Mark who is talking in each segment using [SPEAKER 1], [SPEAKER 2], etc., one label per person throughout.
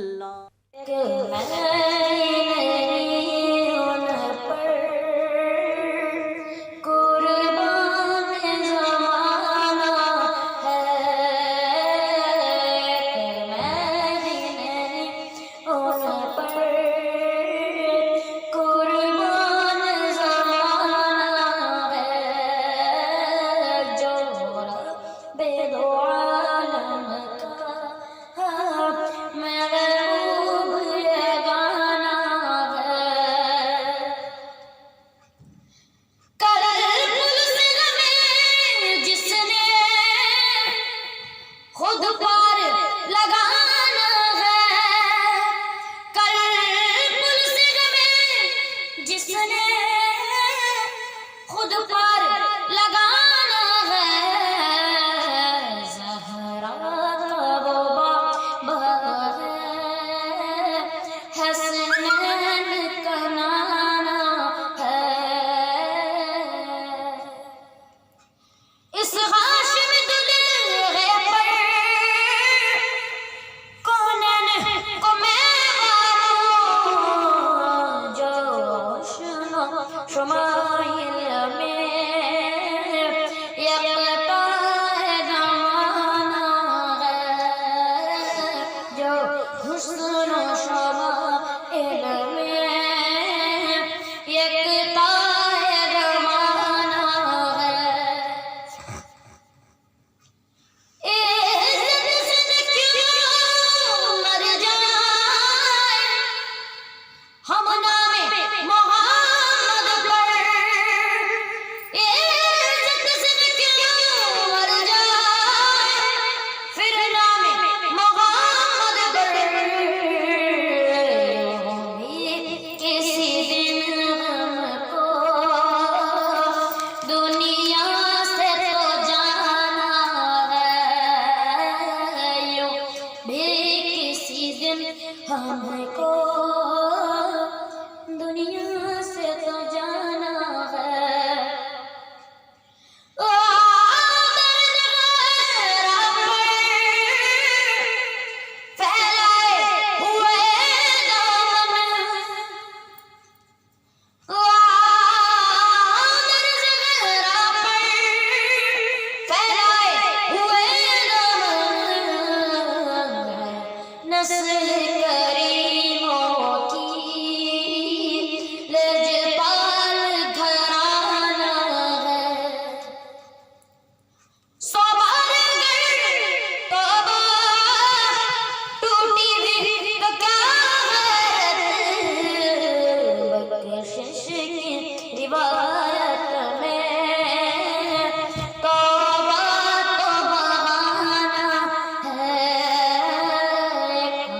[SPEAKER 1] کہ میں نہیں ان پر قربان زمانہ ہے، کہ میں نہیں ان پر قربان زمانہ ہے، جو رب دو عالم کا محبوب یہ گانا ہے۔ کل پلسن میں جس نے خود پار لگانا ہے، کل پلسن میں جس نے خود پار لگانا ہے، زہرا کا وہ باب ہے، حسنین کا نانا ہے۔ اس ہاشم دلغے پر کونین کو میں ماروں، جو شنو شمائل میں یکتا زمانہ ہے، جو حسن و شمائل میں یکتا زمانہ ہے۔ عزت سے کیوں مر جائے ہم نام محمد پر، عزت سے کیوں مر جائے پھر نام محمد پر، کسی دن ہم کو دنیا سے تو جانا ہے، یوں بھی کسی دن ہم کو دنیا سے تو جانا ہے۔ پھیلائے ہوئے دامن، پھیلائے ہوئے دامن، نسل کریموں کی لجپال گھرانہ ہے۔ سو بار اگر توبہ ٹوٹی بھی تو کیا حیرت، بخشش کی روایت میں توبہ تو بہانہ ہے، ایک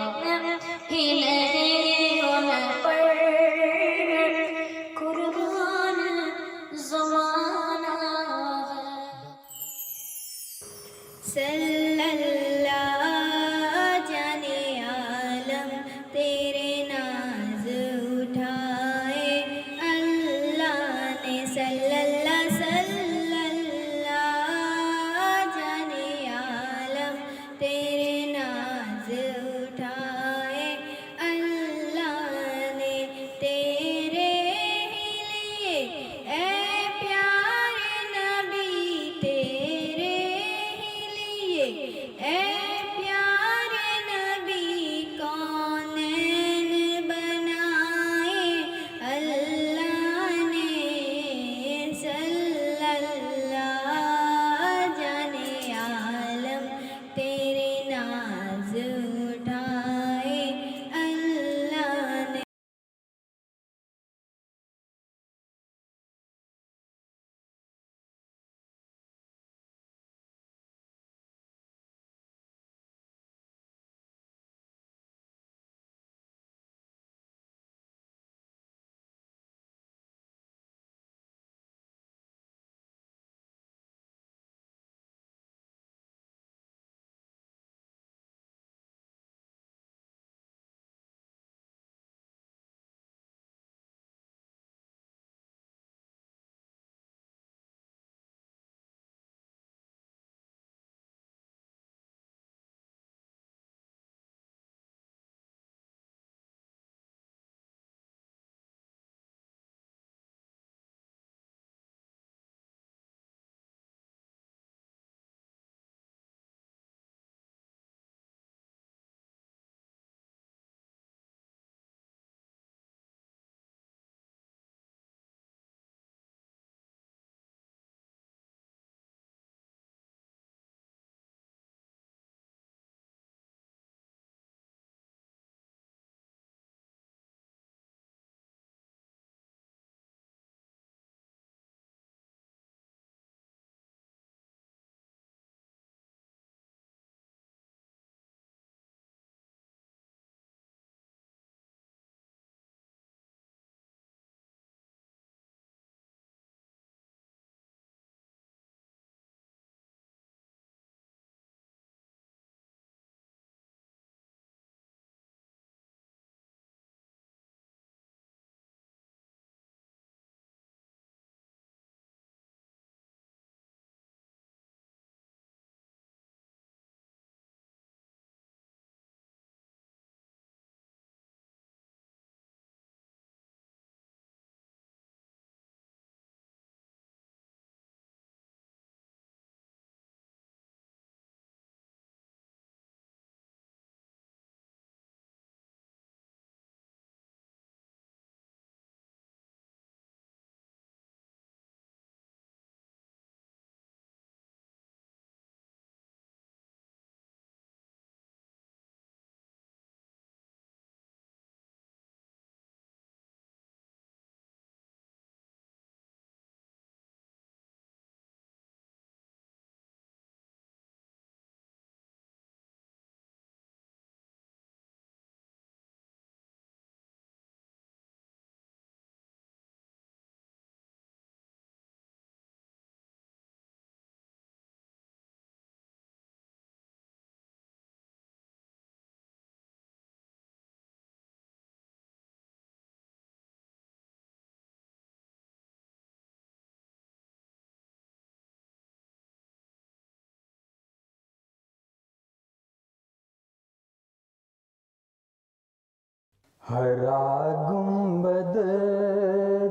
[SPEAKER 2] ہرا گنبد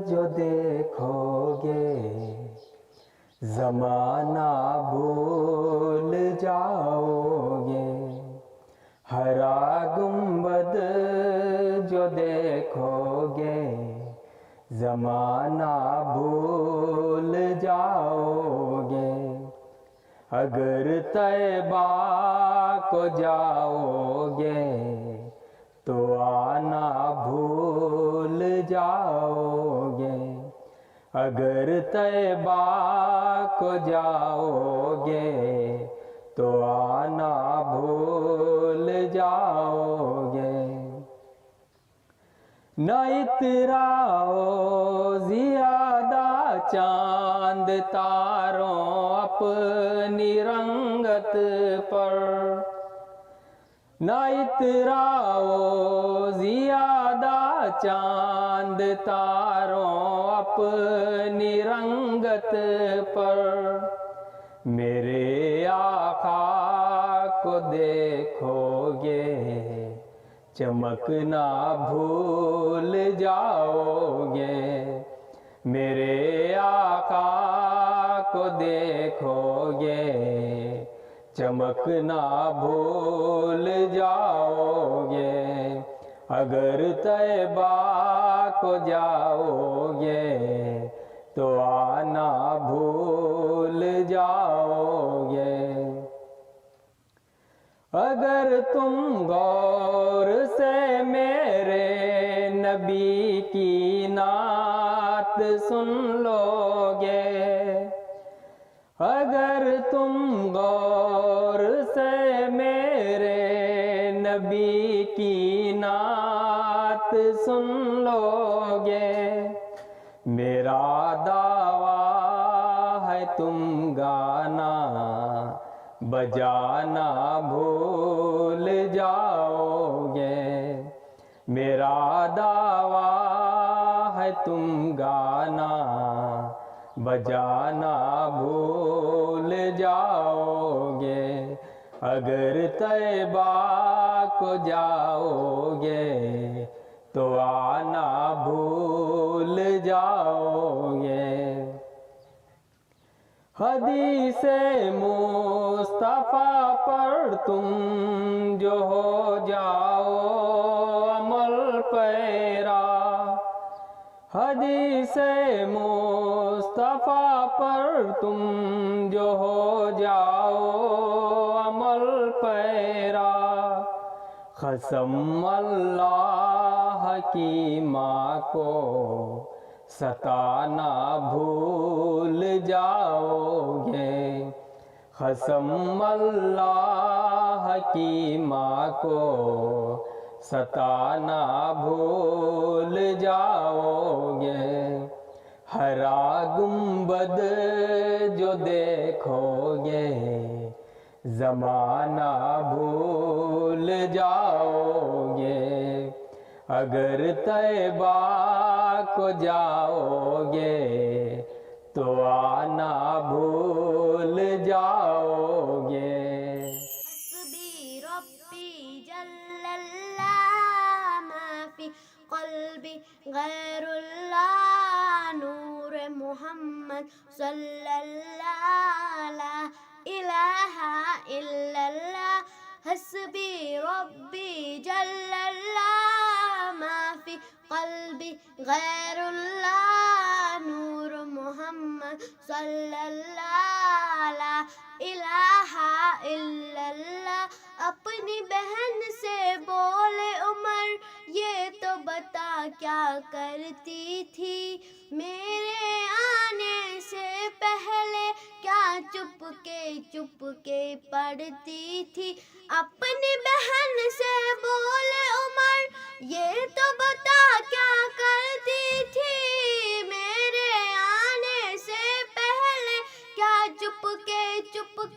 [SPEAKER 2] جو دیکھو گے زمانہ بھول جاؤ گے، ہرا گنبد جو دیکھو گے زمانہ بھول جاؤ گے، اگر طیبہ کو جاؤ گے تو آنا بھول جاؤ گے، اگر طیبہ کو جاؤ گے تو آنا بھول جاؤ گے۔ نہ اتراؤ زیادہ چاند تاروں اپنی رنگت پر، نہ اتراؤ زیادہ چاند تاروں اپنی رنگت پر، میرے آقا کو دیکھو گے چمکنا بھول جاؤ گے، میرے آقا کو دیکھو گے چمکنا بھول جاؤ گے، اگر طیبہ کو جاؤ گے تو آنا بھول جاؤ گے، اگر تم غور سے میرے نبی کی نعت سن لو گے، اگر تم غور سے میرے نبی کی نعت سن لو گے، میرا دعویٰ ہے تم گانا بجانا بھول جاؤ گے، میرا دعویٰ ہے تم گانا بجانا بھول جاؤ گے، اگر طیبہ کو جاؤ گے تو آنا بھول جاؤ گے۔ حدیث مصطفیٰ پر تم جو ہو جاؤ عمل پیرا، حدیث مصطفیٰ پر تم جو ہو جاؤ عمل پیرا، قسم اللہ کی ماں کو ستانا بھول جاؤ گے، قسم اللہ کی ماں کو ستانا بھول جاؤ گے، ہرا گنبد جو دیکھو گے زمانہ بھول جاؤ گے، اگر طیبہ کو جاؤ گے تو آنا بھول جاؤ گے۔
[SPEAKER 1] حسبی ربی جل اللہ ما فی قلبی غیر اللہ، نور محمد صلی اللہ لا الہ الا اللہ، حسبی ربی جل اللہ ما فی قلبی غیر اللہ، نور محمد صلی اللہ لا الہ الا اللہ۔ اپنی بہن سے بولے عمر یہ تو بتا کیا کرتی تھی، میرے آنے سے پہلے کیا چپ کے پڑھتی تھی، اپنی بہن سے بولے عمر یہ تو بتا کیا کرتی تھی، میرے آنے سے پہلے کیا چپ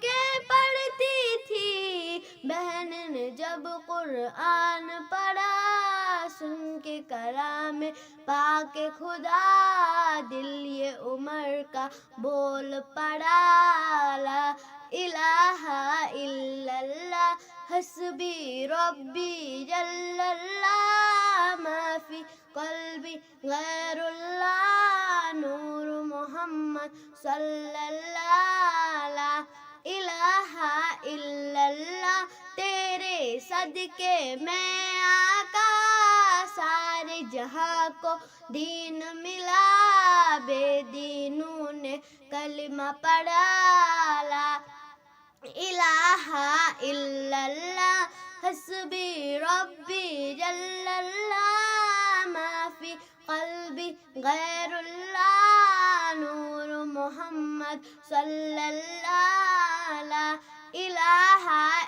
[SPEAKER 1] کے پڑھتی تھی، بہن نے جب قرآن پڑھا سن کے کلام پاک خدا، دل یہ عمر کا بول پڑا لا الہ الا اللہ، حسبی ربی جل اللہ
[SPEAKER 3] قلبی غیر اللہ نور محمد صلی اللہ لا الہ الا اللہ تیرے صدقے میں آقا سارے جہاں کو دین ملا بے دینوں نے کلمہ پڑھا لا الہ الا اللہ حسبی ربی جل اللہ ما فی قلبی غیر اللہ نور محمد صلی اللہ لا الہ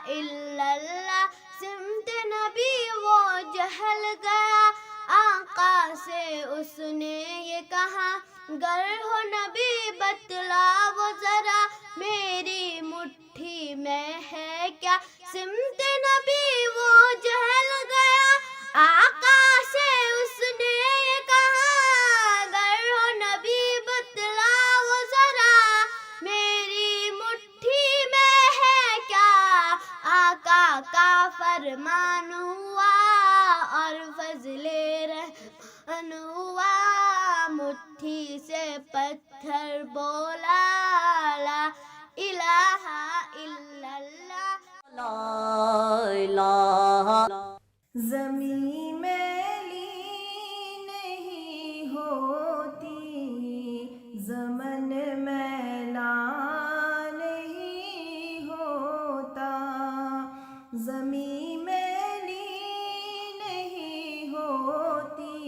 [SPEAKER 3] الا اللہ سمت نبی وہ جہل گیا آقا سے اس نے یہ کہا گر ہو نبی بتلا وہ ذرا میری مٹھی میں ہے کیا سمت نبی وہ جہل گیا آقا سے اس نے یہ کہا گر ہو نبی بتلا وہ ذرا میری مٹھی میں ہے کیا آقا کا فرمان ہوا اور فضل رحمان ہوا مٹھی سے پتھر بولا لا الہ الا اللہ
[SPEAKER 4] زمین میلی نہیں ہوتی زمن میلا نہیں ہوتا زمین میلی نہیں ہوتی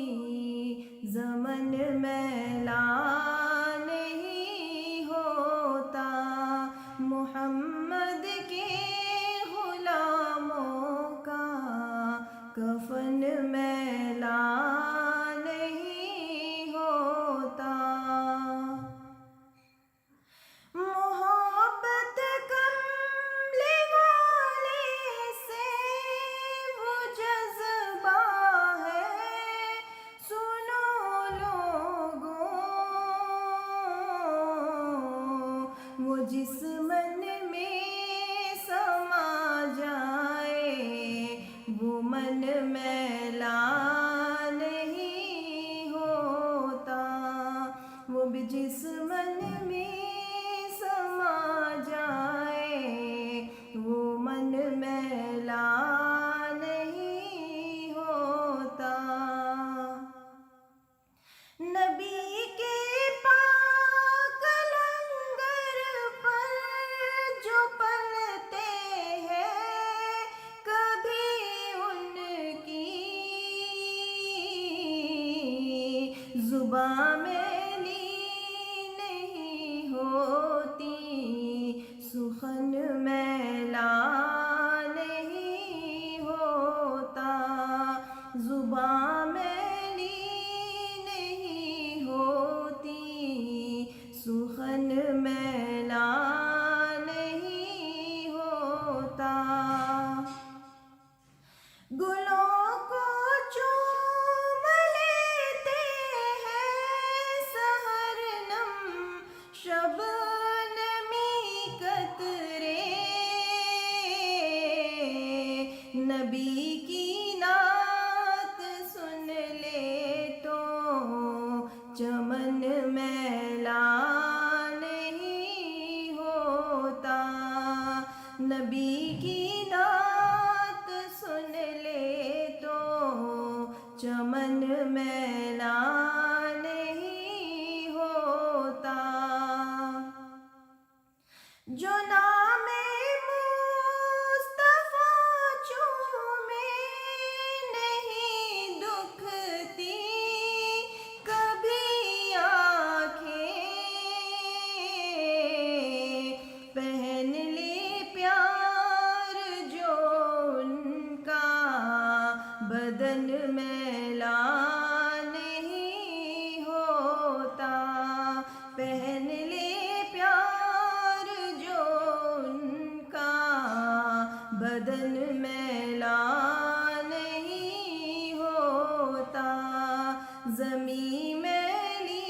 [SPEAKER 4] زمن میلا نہیں ہوتا محمد کے غلاموں کا کفن میلا نہیں ہوتا محبت کملی والے سے وہ جذبہ ہے سنو لوگوں وہ جس من میں سما جائے وہ من میلا نہیں ہوتا وہ بھی جس من میں سما جائے وہ من میلا نہیں ہوتا نبی کے پاک لنگر پر جو پلتے ہیں کبھی ان کی زباں میلی نہیں ہوتی سخن میلا نہیں ہوتا زباں میلی نہیں ہوتی سخن میلا نہیں ہوتا گلوں کو چوم لیتے ہیں سحر نم شبنمی قطرے نبی کی نعت سن لے تو چمن میلا نہیں ہوتا نبی کی نعت سن لے تو چمن میلا نہیں ہوتا جو نام مصطفیٰ چومے نہیں دکھتی کبھی آنکھیں پہن لے پیار جو ان کا بدن میلا نہیں ہوتا پہن لے پیار جو ان کا بدن میلا نہیں ہوتا زمین میلی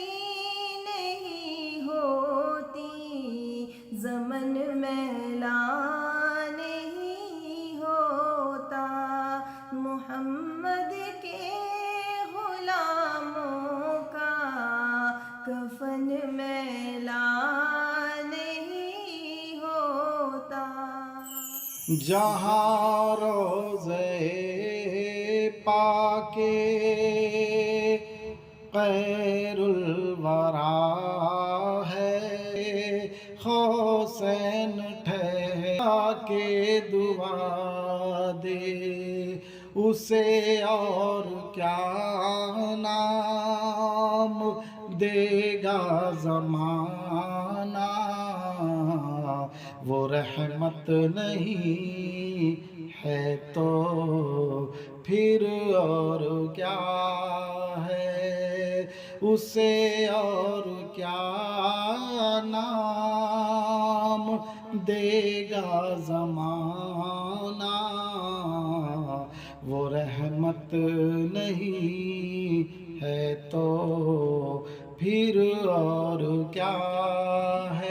[SPEAKER 4] نہیں ہوتی زمن میلا نہیں ہوتا محمد کے غلاموں کا کفن میلا نہیں ہوتا.
[SPEAKER 5] جہاں روضے پاک خیر الورا ہے، حسین ٹھہرا کے دعا دے اسے اور کیا نام دے گا زمانہ، وہ رحمت نہیں ہے تو پھر اور کیا ہے، اسے اور کیا نام دے گا زمانہ، وہ رحمت نہیں ہے تو پھر اور کیا ہے.